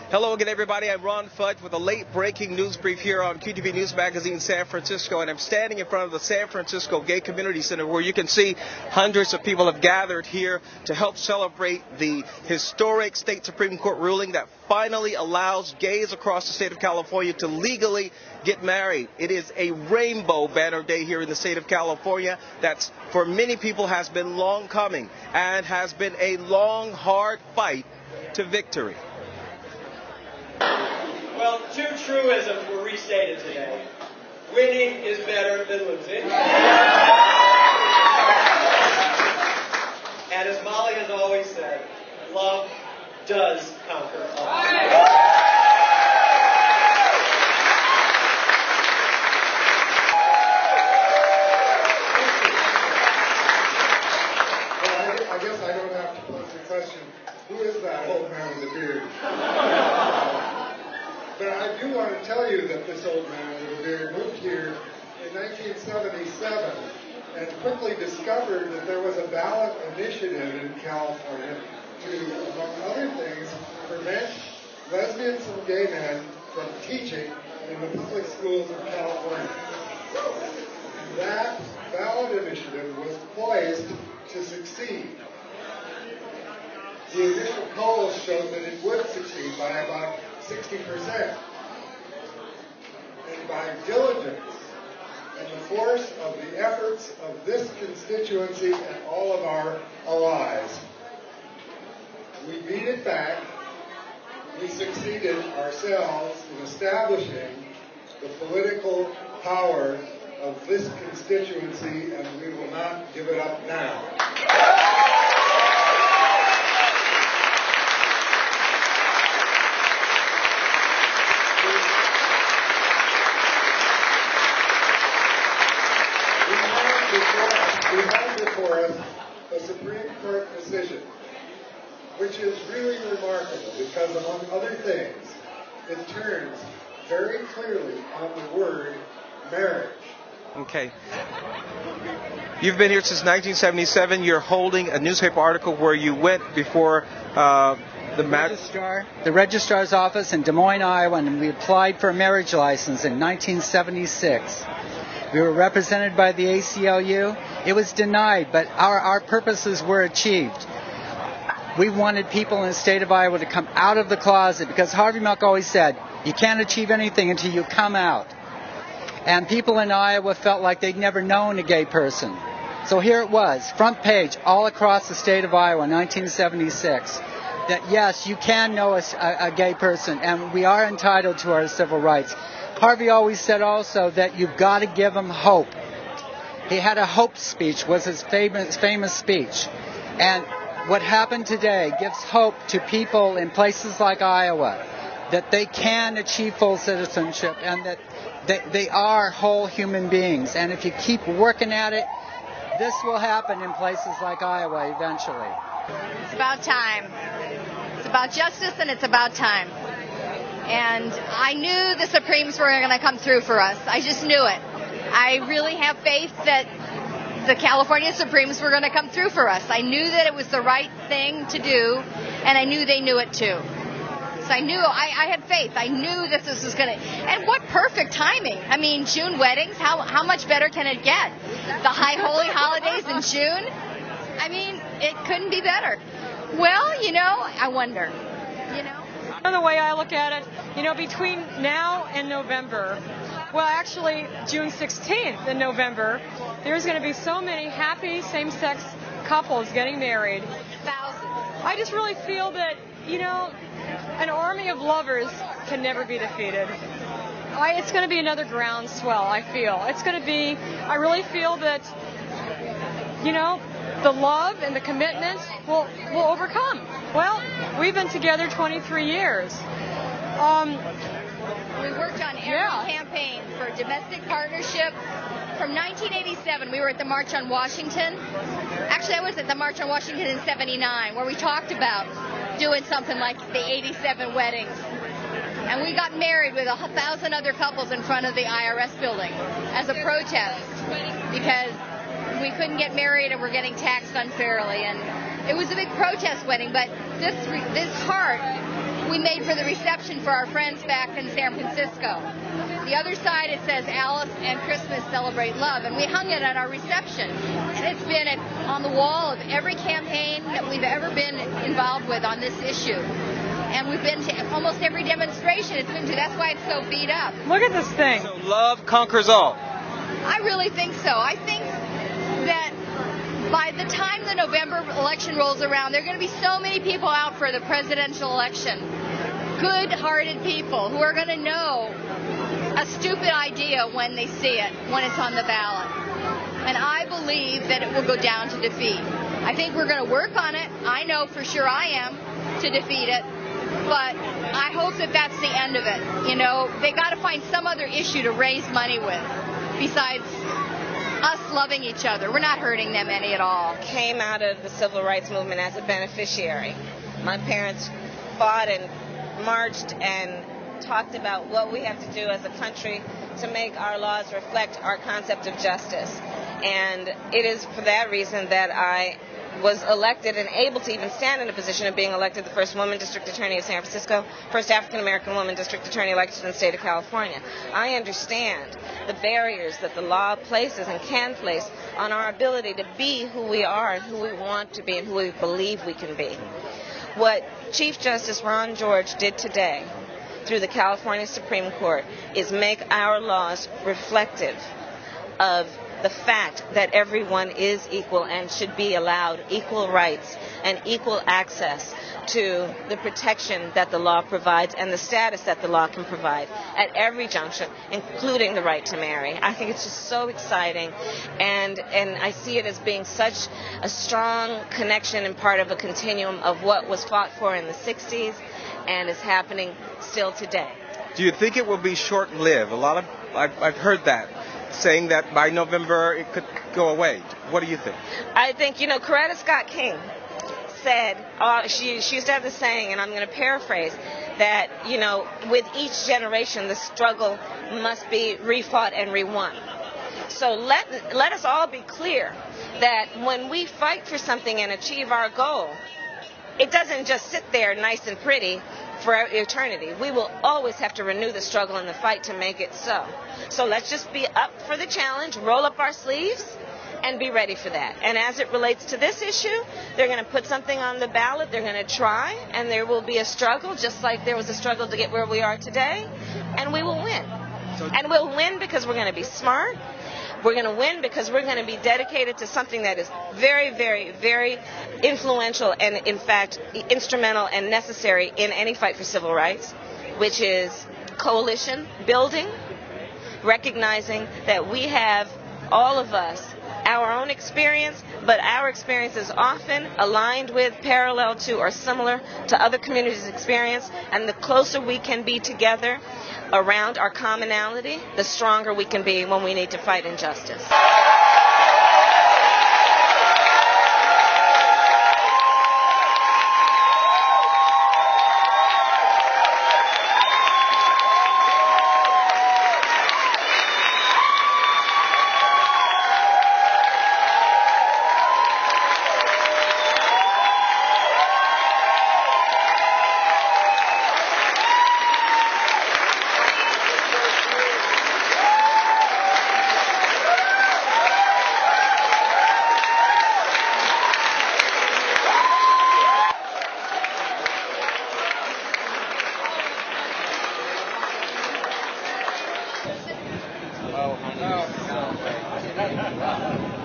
Hello again, everybody. I'm Ron Fudge with a late breaking news brief here on QTV News Magazine San Francisco, and I'm standing in front of the San Francisco Gay Community Center, where you can see hundreds of people have gathered here to help celebrate the historic state Supreme Court ruling that finally allows gays across the state of California to legally get married. It is a rainbow banner day here in the state of California that's, for many people, has been long coming and has been a long, hard fight to victory. Well, two truisms were restated today. Winning is better than losing. And as Molly has always said, love does conquer all. Well, I guess I don't have to pose the question, who is that old man with the beard? But I do want to tell you that this old man with a beard moved here in 1977 and quickly discovered that there was a ballot initiative in California to, among other things, prevent lesbians and gay men from teaching in the public schools of California. That ballot initiative was poised to succeed. The initial polls showed that it would succeed by about 60%. And by diligence and the force of the efforts of this constituency and all of our allies, we beat it back. We succeeded ourselves in establishing the political power of this constituency, and we will not give it up now. We have before us a Supreme Court decision, which is really remarkable because, among other things, it turns very clearly on the word marriage. Okay. You've been here since 1977. You're holding a newspaper article where you went before the registrar's office in Des Moines, Iowa, and we applied for a marriage license in 1976. We were represented by the ACLU. It was denied, but our purposes were achieved. We wanted people in the state of Iowa to come out of the closet, because Harvey Milk always said, you can't achieve anything until you come out. And people in Iowa felt like they'd never known a gay person. So here it was, front page, all across the state of Iowa, 1976, that yes, you can know a gay person, and we are entitled to our civil rights. Harvey always said also that you've got to give them hope. He had a hope speech, was his famous speech. And what happened today gives hope to people in places like Iowa that they can achieve full citizenship and that they are whole human beings. And if you keep working at it, this will happen in places like Iowa eventually. It's about time. It's about justice, and it's about time. And I knew the Supremes were going to come through for us. I just knew it. I really have faith that the California Supremes were going to come through for us. I knew that it was the right thing to do, and I knew they knew it too. So I knew, I had faith. I knew that this was going to, and what perfect timing. I mean, June weddings, how much better can it get? The high holy holidays in June? I mean, it couldn't be better. Well, you know, I wonder, you know. The way I look at it, between now and November, well, actually, June 16th in November, there's going to be so many happy same-sex couples getting married. Thousands. I just really feel that, an army of lovers can never be defeated. It's going to be another groundswell, I feel. I really feel that, the love and the commitment will overcome. Well, we've been together 23 years. We worked on every campaign for domestic partnership. From 1987, we were at the March on Washington. Actually, I was at the March on Washington in 79, where we talked about doing something like the 87 weddings. And we got married with 1,000 other couples in front of the IRS building as a protest, because we couldn't get married and we're getting taxed unfairly. And it was a big protest wedding, but this heart, we made for the reception for our friends back in San Francisco. The other side, it says Alice and Christmas celebrate love, and we hung it at our reception. And it's been on the wall of every campaign that we've ever been involved with on this issue. And we've been to almost every demonstration it's been to. That's why it's so beat up. Look at this thing. So love conquers all. I really think so. I think that by the time the November election rolls around, there are going to be so many people out for the presidential election. Good-hearted people who are going to know a stupid idea when they see it, when it's on the ballot. And I believe that it will go down to defeat. I think we're going to work on it. I know for sure I am to defeat it. But I hope that that's the end of it. You know, they got to find some other issue to raise money with besides us loving each other. We're not hurting them any at all. Came out of the civil rights movement as a beneficiary. My parents fought and marched and talked about what we have to do as a country to make our laws reflect our concept of justice. And it is for that reason that I was elected and able to even stand in a position of being elected the first woman district attorney of San Francisco, first African-American woman district attorney elected in the state of California. I understand the barriers that the law places and can place on our ability to be who we are and who we want to be and who we believe we can be. What Chief Justice Ron George did today through the California Supreme Court is make our laws reflective of the fact that everyone is equal and should be allowed equal rights and equal access to the protection that the law provides and the status that the law can provide at every junction, including the right to marry. I think it's just so exciting, and I see it as being such a strong connection and part of a continuum of what was fought for in the 60s and is happening still today. Do you think it will be short-lived? I've heard that, saying that by November it could go away. What do you think? I think, Coretta Scott King said, she used to have this saying, and I'm going to paraphrase, that, with each generation the struggle must be refought and rewon. So let us all be clear that when we fight for something and achieve our goal, it doesn't just sit there nice and pretty for eternity. We will always have to renew the struggle and the fight to make it so. So let's just be up for the challenge, roll up our sleeves, and be ready for that. And as it relates to this issue, they're going to put something on the ballot, they're going to try, and there will be a struggle, just like there was a struggle to get where we are today, and we will win. And we'll win because we're going to be smart. We're going to win because we're going to be dedicated to something that is very, very, very influential and, in fact, instrumental and necessary in any fight for civil rights, which is coalition building, recognizing that we have, all of us, our own experience, but our experience is often aligned with, parallel to, or similar to other communities' experience, and the closer we can be together around our commonality, the stronger we can be when we need to fight injustice. Oh,